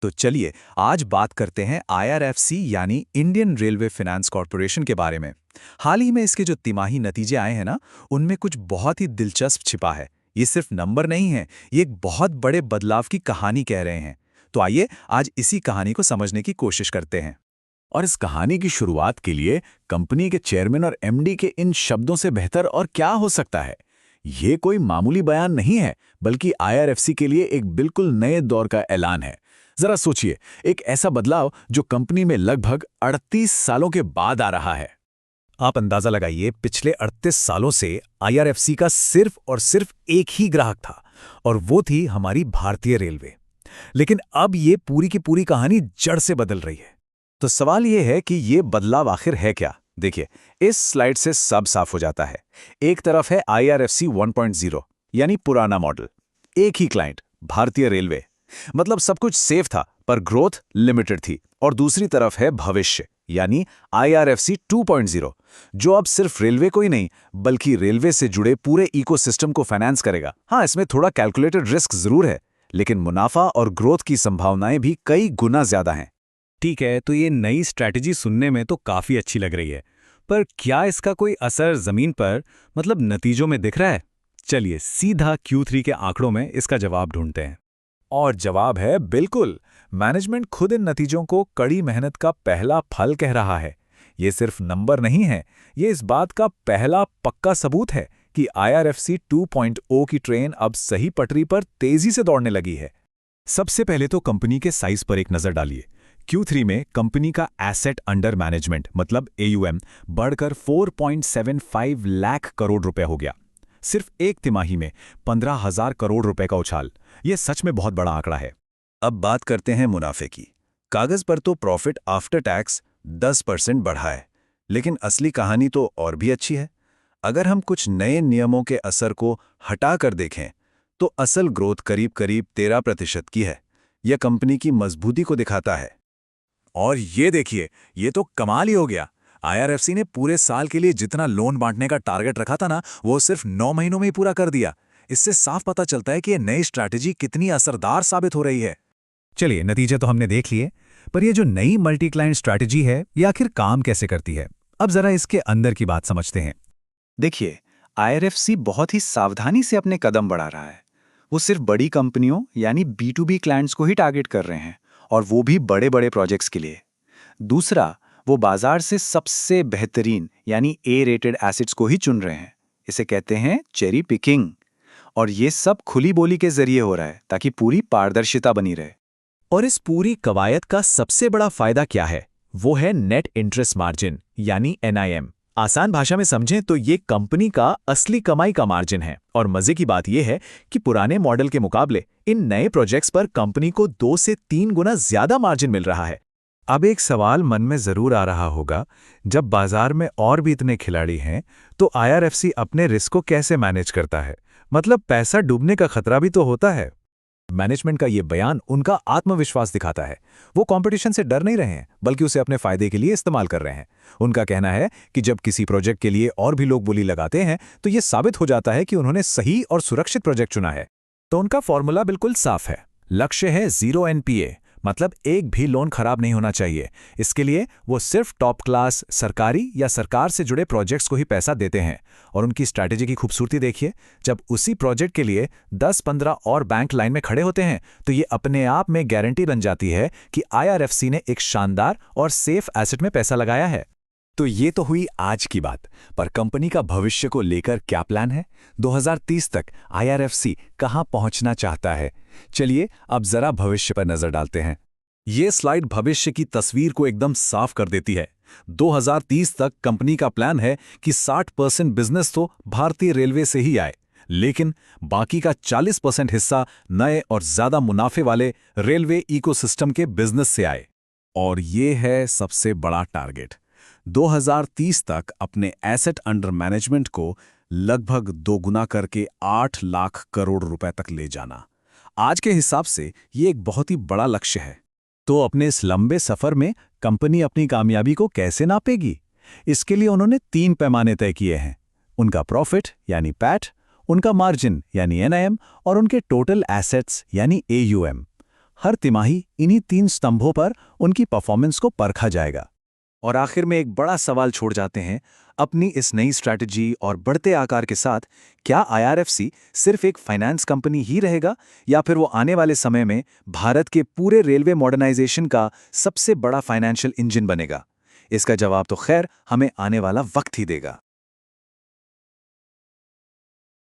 तो चलिए आज बात करते हैं आईआरएफसी यानी इंडियन रेलवे फाइनेंस कॉर्पोरेशन के बारे में। हाल ही में इसके जो तिमाही नतीजे आए हैं ना, उनमें कुछ बहुत ही दिलचस्प छिपा है। ये सिर्फ नंबर नहीं है, ये एक बहुत बड़े बदलाव की कहानी कह रहे हैं। तो आइए आज इसी कहानी को समझने की कोशिश करते हैं। और इस कहानी की शुरुआत के लिए कंपनी के चेयरमैन और एमडी के इन शब्दों से बेहतर और क्या हो सकता है। ये कोई मामूली बयान नहीं है, बल्कि आईआरएफसी के लिए एक बिल्कुल नए दौर का ऐलान है। जरा सोचिए, एक ऐसा बदलाव जो कंपनी में लगभग 38 सालों के बाद आ रहा है। आप अंदाजा लगाइए, पिछले 38 सालों से आईआरएफसी का सिर्फ और सिर्फ एक ही ग्राहक था, और वो थी हमारी भारतीय रेलवे। लेकिन अब ये पूरी की पूरी कहानी जड़ से बदल रही है। तो सवाल ये है कि ये बदलाव आखिर है क्या। देखिए, इस स्लाइड से सब साफ हो जाता है। एक तरफ है आईआरएफसी 1.0 यानी पुराना मॉडल, एक ही क्लाइंट भारतीय रेलवे, मतलब सब कुछ सेफ था पर ग्रोथ लिमिटेड थी। और दूसरी तरफ है भविष्य यानी आईआरएफसी 2.0, जो अब सिर्फ रेलवे को ही नहीं बल्कि रेलवे से जुड़े पूरे इकोसिस्टम को फाइनेंस करेगा। हाँ, इसमें थोड़ा कैलकुलेटेड रिस्क जरूर है, लेकिन मुनाफा और ग्रोथ की संभावनाएं भी कई गुना ज्यादा हैं। ठीक है, तो ये नई स्ट्रैटेजी सुनने में तो काफ़ी अच्छी लग रही है, पर क्या इसका कोई असर ज़मीन पर, मतलब नतीजों में दिख रहा है? चलिए सीधा Q3 के आंकड़ों में इसका जवाब ढूंढते हैं। और जवाब है बिल्कुल। मैनेजमेंट खुद इन नतीजों को कड़ी मेहनत का पहला फल कह रहा है। ये सिर्फ नंबर नहीं है, ये इस बात का पहला पक्का सबूत है कि आईआरएफसी 2.0 की ट्रेन अब सही पटरी पर तेजी से दौड़ने लगी है। सबसे पहले तो कंपनी के साइज पर एक नजर डालिए। Q3 में कंपनी का एसेट अंडर मैनेजमेंट मतलब AUM बढ़कर 4.75 लाख करोड़ रुपए हो गया। सिर्फ एक तिमाही में 15,000 करोड़ रुपए का उछाल। यह सच में बहुत बड़ा आंकड़ा है। अब बात करते हैं मुनाफे की। कागज पर तो प्रॉफिट आफ्टर टैक्स 10% बढ़ा है, लेकिन असली कहानी तो और भी अच्छी है। अगर हम कुछ नए नियमों के असर को हटा कर देखें तो असल ग्रोथ करीब करीब 13% की है। यह कंपनी की मजबूती को दिखाता है। और ये देखिए, ये तो कमाल ही हो गया। आईआरएफसी ने पूरे साल के लिए जितना लोन बांटने का टारगेट रखा था ना, वो सिर्फ 9 महीनों में ही पूरा कर दिया। इससे साफ पता चलता है कि ये नई स्ट्रैटेजी कितनी असरदार साबित हो रही है। चलिए, नतीजे तो हमने देख लिए, पर ये जो नई मल्टी क्लाइंट स्ट्रैटेजी है, ये आखिर काम कैसे करती है? अब जरा इसके अंदर की बात समझते हैं। देखिए, आईआरएफसी बहुत ही सावधानी से अपने कदम बढ़ा रहा है। वो सिर्फ बड़ी कंपनियों यानी B2B क्लाइंट्स को ही टारगेट कर रहे हैं, और वो भी बड़े बड़े प्रोजेक्ट्स के लिए। दूसरा, वो बाजार से सबसे बेहतरीन यानी A रेटेड एसेट्स को ही चुन रहे हैं। इसे कहते हैं चेरी पिकिंग। और ये सब खुली बोली के जरिए हो रहा है ताकि पूरी पारदर्शिता बनी रहे। और इस पूरी कवायद का सबसे बड़ा फायदा क्या है? वो है नेट इंटरेस्ट मार्जिन यानी NIM। आसान भाषा में समझें तो ये कंपनी का असली कमाई का मार्जिन है। और मजे की बात यह है कि पुराने मॉडल के मुकाबले इन नए प्रोजेक्ट्स पर कंपनी को 2 से 3 गुना ज्यादा मार्जिन मिल रहा है। अब एक सवाल मन में जरूर आ रहा होगा, जब बाजार में और भी इतने खिलाड़ी हैं तो आईआरएफसी अपने रिस्क को कैसे मैनेज करता है? मतलब पैसा डूबने का खतरा भी तो होता है। मैनेजमेंट का ये बयान उनका आत्मविश्वास दिखाता है। वो कंपटीशन से डर नहीं रहे हैं, बल्कि उसे अपने फायदे के लिए इस्तेमाल कर रहे हैं। उनका कहना है कि जब किसी प्रोजेक्ट के लिए और भी लोग बोली लगाते हैं तो ये साबित हो जाता है कि उन्होंने सही और सुरक्षित प्रोजेक्ट चुना है। तो उनका फॉर्मूला बिल्कुल साफ है। लक्ष्य है 0 NPA, मतलब एक भी लोन खराब नहीं होना चाहिए। इसके लिए वो सिर्फ टॉप क्लास सरकारी या सरकार से जुड़े प्रोजेक्ट्स को ही पैसा देते हैं। और उनकी स्ट्रैटेजी की खूबसूरती देखिए, जब उसी प्रोजेक्ट के लिए 10-15 और बैंक लाइन में खड़े होते हैं तो ये अपने आप में गारंटी बन जाती है कि आईआरएफसी ने एक शानदार और सेफ एसेट में पैसा लगाया है। तो ये तो हुई आज की बात, पर कंपनी का भविष्य को लेकर क्या प्लान है? 2030 तक आईआरएफसी कहां पहुंचना चाहता है? चलिए अब जरा भविष्य पर नजर डालते हैं। ये स्लाइड भविष्य की तस्वीर को एकदम साफ कर देती है। 2030 तक कंपनी का प्लान है कि 60% बिजनेस तो भारतीय रेलवे से ही आए, लेकिन बाकी का 40% हिस्सा नए और ज्यादा मुनाफे वाले रेलवे इकोसिस्टम के बिजनेस से आए। और ये है सबसे बड़ा टारगेट, 2030 तक अपने एसेट अंडर मैनेजमेंट को लगभग 2 गुना करके 8 लाख करोड़ रुपए तक ले जाना। आज के हिसाब से ये एक बहुत ही बड़ा लक्ष्य है। तो अपने इस लंबे सफर में कंपनी अपनी कामयाबी को कैसे नापेगी? इसके लिए उन्होंने 3 पैमाने तय किए हैं। उनका प्रॉफिट यानी पैट, उनका मार्जिन यानी NIM और उनके टोटल एसेट्स यानी AUM। हर तिमाही इन्हीं 3 स्तंभों पर उनकी परफॉर्मेंस को परखा जाएगा। और आखिर में एक बड़ा सवाल छोड़ जाते हैं, अपनी इस नई स्ट्रैटेजी और बढ़ते आकार के साथ क्या IRFC सिर्फ एक फाइनेंस कंपनी ही रहेगा, या फिर वो आने वाले समय में भारत के पूरे रेलवे मॉडर्नाइजेशन का सबसे बड़ा फाइनेंशियल इंजन बनेगा? इसका जवाब तो खैर हमें आने वाला वक्त ही देगा।